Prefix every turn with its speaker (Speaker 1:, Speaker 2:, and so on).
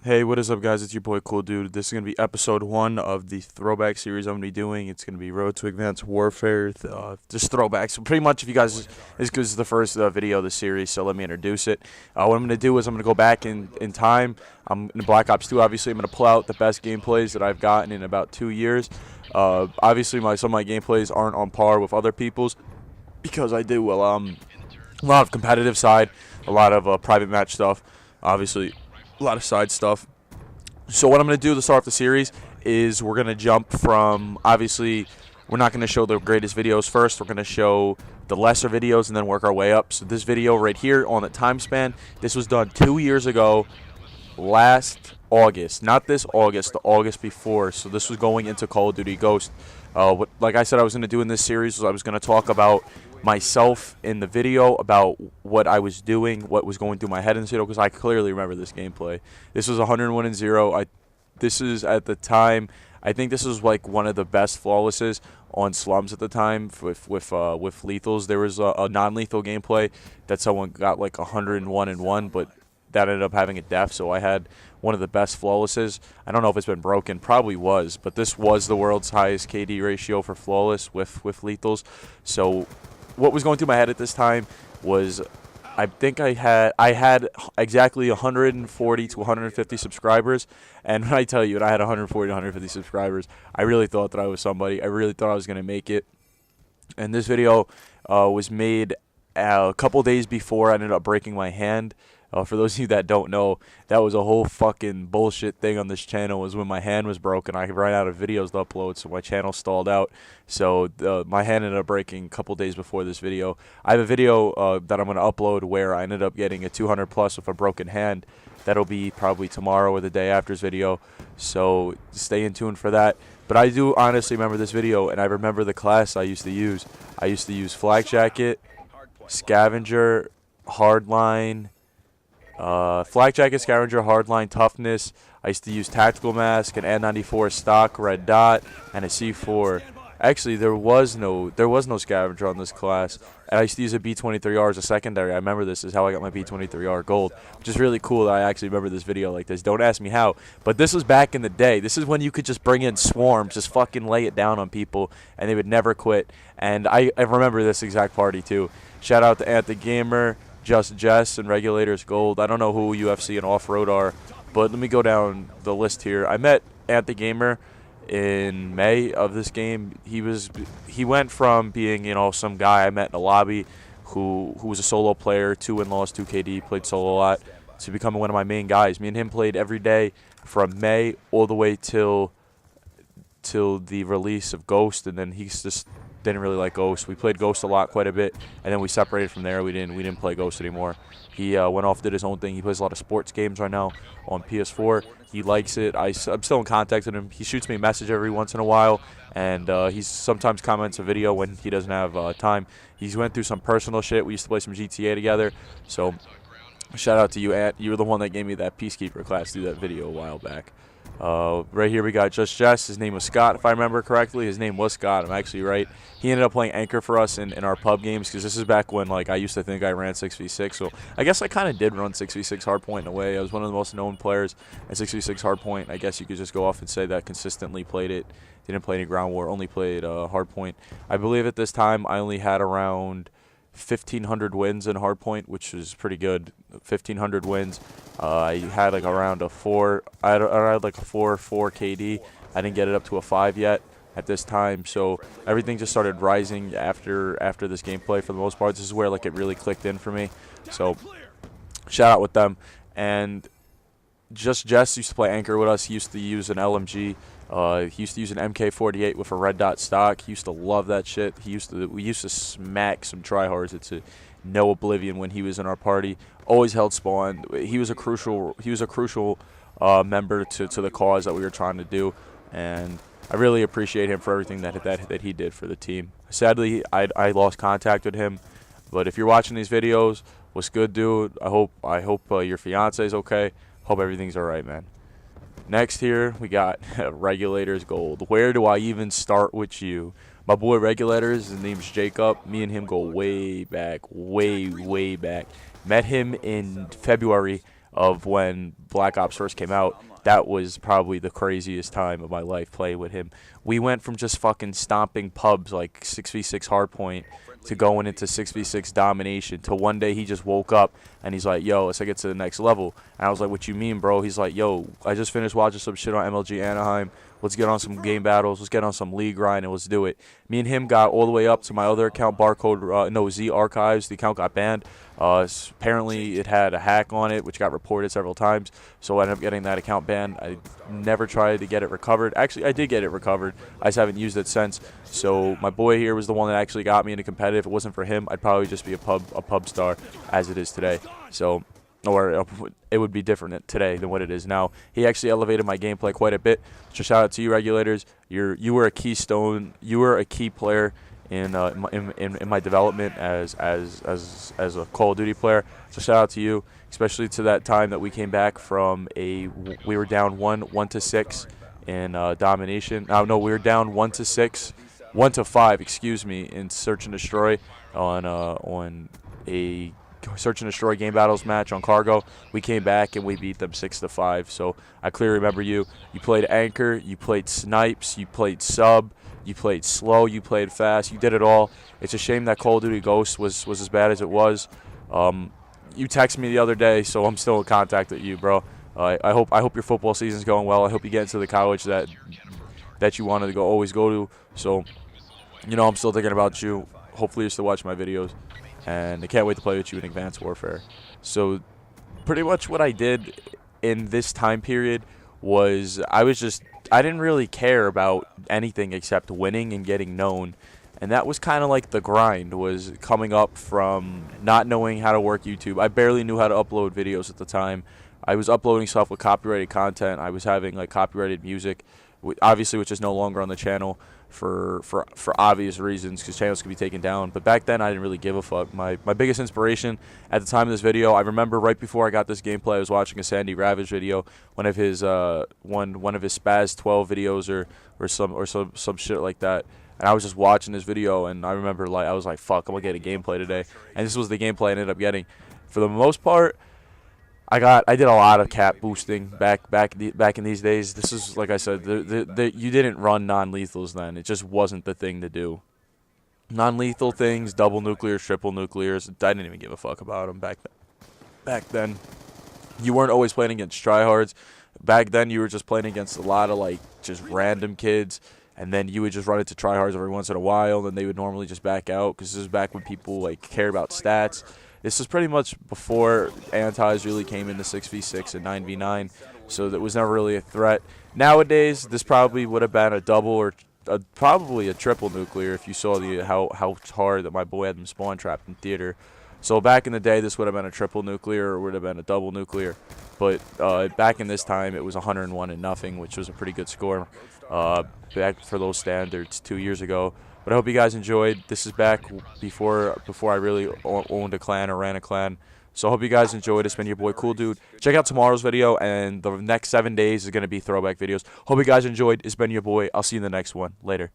Speaker 1: Hey, what is up, guys? It's your boy Cool Dude. This is going to be episode 1 of the throwback series I'm going to be doing. It's going to be Road to Advanced Warfare, just throwbacks. So pretty much, if you guys, this is the first video of the series, so let me introduce it. What I'm going to do is I'm going to go back in time. I'm in Black Ops 2, obviously. I'm going to pull out the best gameplays that I've gotten in about 2 years. Obviously, some of my gameplays aren't on par with other people's because I do a lot of competitive side, a lot of private match stuff, obviously a lot of side stuff. So what I'm going to do to start off the series is we're going to jump from, obviously, we're not going to show the greatest videos first. We're going to show the lesser videos and then work our way up. So this video right here on the time span, this was done 2 years ago, last August. Not this August, the August before. So this was going into Call of Duty Ghost. Like I said I was going to do in this series, was I was going to talk about myself in the video, about what I was doing, what was going through my head in this video, because I clearly remember this gameplay. This was 101-0. This is at the time, I think this was like one of the best flawlesses on slums at the time with lethals. There was a non-lethal gameplay that someone got like 101-1, but that ended up having a death, so I had one of the best flawlesses. I don't know if it's been broken, probably was, but this was the world's highest KD ratio for flawless with lethals. So what was going through my head at this time was, I think I had exactly 140 to 150 subscribers, and when I tell you that I had 140 to 150 subscribers, I really thought that I was somebody. I really thought I was going to make it. And this video was made a couple days before I ended up breaking my hand. For those of you that don't know, that was a whole fucking bullshit thing on this channel, was when my hand was broken. I ran out of videos to upload, so my channel stalled out. So my hand ended up breaking a couple days before this video. I have a video that I'm going to upload where I ended up getting a 200 plus with a broken hand. That'll be probably tomorrow or the day after's video, so stay in tune for that. But I do honestly remember this video, and I remember the class I used to use. I used to use Flak Jacket, Scavenger, Hardline, Flak Jacket, Scavenger, Hardline, Toughness. I used to use Tactical Mask, an N94 stock, Red Dot, and a C4. Actually, there was no Scavenger on this class, and I used to use a B23R as a secondary. I remember this is how I got my B23R gold, which is really cool that I actually remember this video like this. Don't ask me how, but this was back in the day. This is when you could just bring in swarms, just fucking lay it down on people, and they would never quit. And I remember this exact party too. Shout out to Ant the Gamer, Just Jess, and Regulators Gold. I don't know who UFC and Off-Road are, but let me go down the list here. I met Ant the Gamer in May of this game. He went from being, some guy I met in a lobby who was a solo player, 2-win loss, 2 KD, played solo a lot, to becoming one of my main guys. Me and him played every day from May all the way till the release of Ghost, and then he's just didn't really like Ghost. We played Ghost a lot, quite a bit, and then we separated from there. We didn't play Ghost anymore. He went off, did his own thing. He plays a lot of sports games right now on PS4. He likes it. I'm still in contact with him. He shoots me a message every once in a while, and he sometimes comments a video when he doesn't have time. He's went through some personal shit. We used to play some GTA together, so shout out to you, Ant. You were the one that gave me that Peacekeeper class through that video a while back. Right here we got Just Jess. His name was Scott, if I remember correctly. His name was Scott. I'm actually right. He ended up playing Anchor for us in our pub games, because this is back when I used to think I ran 6v6. So I guess I kind of did run 6v6 hardpoint in a way. I was one of the most known players at 6v6 hardpoint. I guess you could just go off and say that consistently played it. Didn't play any ground war, only played hardpoint. I believe at this time I only had around 1,500 wins in hardpoint, which is pretty good. 1,500 wins. I had around a 4. I had like a 4 KD. I didn't get it up to a 5 yet at this time. So everything just started rising after this gameplay for the most part. This is where it really clicked in for me. So shout out with them. And Just Jess used to play Anchor with us. He used to use an LMG. He used to use an MK48 with a red dot stock. He used to love that shit. We used to smack some tryhards into no oblivion when he was in our party. Always held spawn. He was a crucial member to the cause that we were trying to do, and I really appreciate him for everything that he did for the team. Sadly, I lost contact with him, but if you're watching these videos, what's good, dude? I hope your fiance is okay. Hope everything's all right, man. Next here, we got Regulators Gold. Where do I even start with you? My boy Regulators, his name's Jacob. Me and him go way back, way back. Met him in February of when Black Ops first came out, that was probably the craziest time of my life playing with him. We went from just fucking stomping pubs like 6v6 hardpoint to going into 6v6 domination to one day he just woke up and he's like, yo, let's get to the next level. And I was like, what you mean, bro? He's like, yo, I just finished watching some shit on MLG Anaheim. Let's get on some game battles. Let's get on some league grind and let's do it. Me and him got all the way up to my other account, Z Archives. The account got banned. Apparently it had a hack on it, which got reported several times. So I ended up getting that account banned. I never tried to get it recovered. Actually, I did get it recovered. I just haven't used it since. So my boy here was the one that actually got me into competitive. If it wasn't for him, I'd probably just be a pub star as it is today. So, or it would be different today than what it is now. He actually elevated my gameplay quite a bit. So shout out to you, regulators. You were a keystone. You were a key player in my development as a Call of Duty player. So shout out to you, especially to that time that we came back from we were down 1-6 in domination. No, we were down 1-6, 1-5, excuse me, in Search and Destroy on a Search and Destroy game battles match on Cargo. We came back and we beat them 6-5. So I clearly remember you. You played Anchor, you played Snipes, you played Sub, you played slow, you played fast, you did it all. It's a shame that Call of Duty Ghost was as bad as it was. You texted me the other day, so I'm still in contact with you, bro. I hope your football season's going well. I hope you get into the college that you wanted to always go to. So, I'm still thinking about you. Hopefully you still watch my videos. And I can't wait to play with you in Advanced Warfare. So pretty much what I did in this time period was I didn't really care about anything except winning and getting known. And that was kind of like the grind, was coming up from not knowing how to work YouTube. I barely knew how to upload videos at the time. I was uploading stuff with copyrighted content. I was having like copyrighted music, obviously, which is no longer on the channel for obvious reasons, because channels could be taken down. But back then I didn't really give a fuck. My biggest inspiration at the time of this video, I remember right before I got this gameplay, I was watching a Sandy Ravage video, one of his one of his Spaz 12 videos or some shit like that. And I was just watching this video, and I remember I was like, fuck, I'm gonna get a gameplay today. And this was the gameplay I ended up getting. For the most part, I did a lot of cap boosting back in these days. This is, like I said, you didn't run non-lethals then. It just wasn't the thing to do. Non-lethal things, double nuclears, triple nuclears, I didn't even give a fuck about them back then. You weren't always playing against tryhards. Back then you were just playing against a lot of just random kids, and then you would just run into tryhards every once in a while, and then they would normally just back out, because this is back when people care about stats. This is pretty much before antis really came into 6v6 and 9v9, so that was never really a threat. Nowadays, this probably would have been a double or probably a triple nuclear if you saw how hard that my boy had them spawn trapped in theater. So back in the day, this would have been a triple nuclear or would have been a double nuclear. But back in this time, it was 101-0, which was a pretty good score back for those standards 2 years ago. But I hope you guys enjoyed. This is back before I really owned a clan or ran a clan. So I hope you guys enjoyed. It's been your boy Cool Dude. Check out tomorrow's video, and the next 7 days is going to be throwback videos. Hope you guys enjoyed. It's been your boy. I'll see you in the next one. Later.